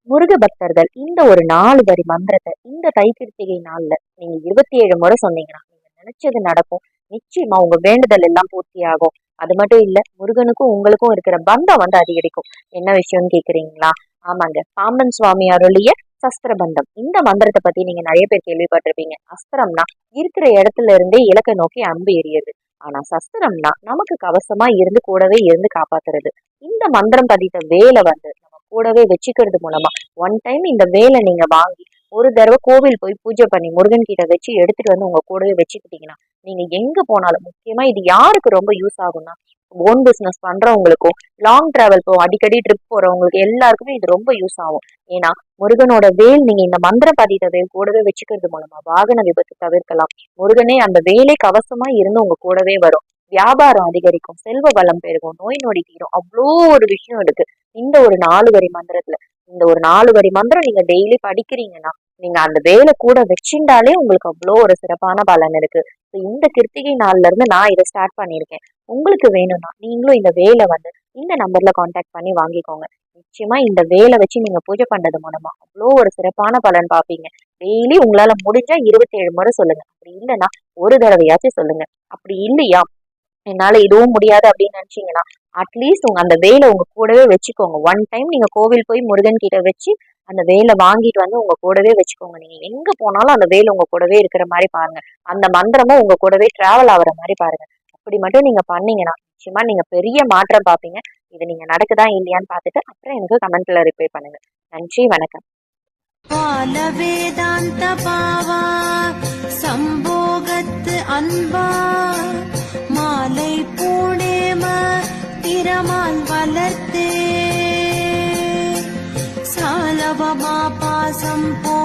முருக பக்தர்கள் இந்த ஒரு 4 வரி மந்திரத்தை இந்த தைக்கிருத்திகை நாள்ல நீங்க 27 முறை சொன்னீங்கன்னா நீங்க நினைச்சது நடக்கும். நிச்சயமா உங்க வேண்டுதல் எல்லாம் பூர்த்தி ஆகும். அது மட்டும் இல்ல, முருகனுக்கும் உங்களுக்கும் இருக்கிற பந்தம் அதிகரிக்கும். என்ன விஷயம்னு கேக்குறீங்களா? ஆமாங்க, பாம்பன் சுவாமி அருளிய சஸ்திர பந்தம். இந்த மந்திரத்தை பத்தி நீங்க நிறைய பேர் கேள்விப்பட்டிருப்பீங்க. அஸ்திரம்னா இருக்கிற இடத்துல இருந்தே இலக்கை நோக்கி அம்பு எறியது. ஆனா சஸ்திரம்னா நமக்கு கவசமா இருந்து கூடவே இருந்து காப்பாத்துறது. இந்த மந்திரம் பதித்த வேலை நம்ம கூடவே வச்சுக்கிறது மூலமா ஒன் டைம் இந்த வேலை நீங்க வாங்கி ஒரு தடவை கோவில் போய் பூஜை பண்ணி முருகன் கிட்ட வச்சு எடுத்துட்டு உங்க கூடவே வச்சுக்கிட்டீங்கன்னா நீங்க எங்க போனாலும், முக்கியமா இது யாருக்கு ரொம்ப யூஸ் ஆகும்னா ஓன் பிசினஸ் பண்றவங்களுக்கும், லாங் டிராவல் அடிக்கடி ட்ரிப் போறவங்களுக்கு எல்லாருக்குமே இது ரொம்ப யூஸ் ஆகும். ஏன்னா முருகனோட வேல் நீங்க இந்த மந்திர பதித்த வேல் கூடவே வச்சுக்கிறது மூலமா வாகன விபத்து தவிர்க்கலாம். முருகனே அந்த வேலை கவசமா இருந்து உங்க கூடவே வரும். வியாபாரம் அதிகரிக்கும், செல்வ வளம் பெருகும், நோய் நொடி தீரும். அவ்வளோ ஒரு விஷயம் இருக்கு இந்த ஒரு 4 வரி மந்திரத்துல. இந்த ஒரு 4 வரி மந்திரம் நீங்க டெய்லி படிக்கிறீங்கன்னா நீங்க அந்த வேலை கூட வச்சுட்டாலே உங்களுக்கு அவ்வளோ ஒரு சிறப்பான பலன் இருக்கு. இந்த கிருத்திகை நாள்ல இருந்து நான் இதை ஸ்டார்ட் பண்ணியிருக்கேன். உங்களுக்கு வேணும்னா நீங்களும் இந்த வேலை இந்த நம்பர்ல கான்டாக்ட் பண்ணி வாங்கிக்கோங்க. நிச்சயமா இந்த வேலை வச்சு நீங்க பூஜை பண்றது மூலமா அவ்வளோ ஒரு சிறப்பான பலன் பார்ப்பீங்க. டெய்லி உங்களால முடிஞ்சா 27 முறை சொல்லுங்க. அப்படி இல்லைன்னா ஒரு தடவையாச்சும் சொல்லுங்க. அப்படி இல்லையா, என்னால இதுவும் முடியாது அப்படின்னு நினைச்சீங்கன்னா அட்லீஸ்ட் அந்த வேலை உங்க கூடவே வச்சுக்கோங்க. ஒன் டைம் நீங்க கோவில் போய் முருகன் கிட்ட வச்சு அந்த வேலை வாங்கிட்டு உங்க கூடவே வச்சுக்கோங்க. நீங்க எங்க போனாலும் அந்த வேலை உங்க கூடவே இருக்கிற மாதிரி பாருங்க. அந்த மந்திரமும் உங்க கூடவே டிராவல் ஆகுற மாதிரி பாருங்க. அப்படி மட்டும் நீங்க பண்ணீங்கன்னா நிச்சயமா நீங்க பெரிய மாற்றம் பார்ப்பீங்க. இது நீங்க நடக்குதா இல்லையான்னு பார்த்துட்டு அப்புறம் எனக்கு கமெண்ட்ல ரிப்ளை பண்ணுங்க. நன்றி, வணக்கம். வேதாந்த பாவா சம்போகத்து அன்பா மாலை பூணேம திறமால் வளர்த்தே சாலவமா பாசம் போ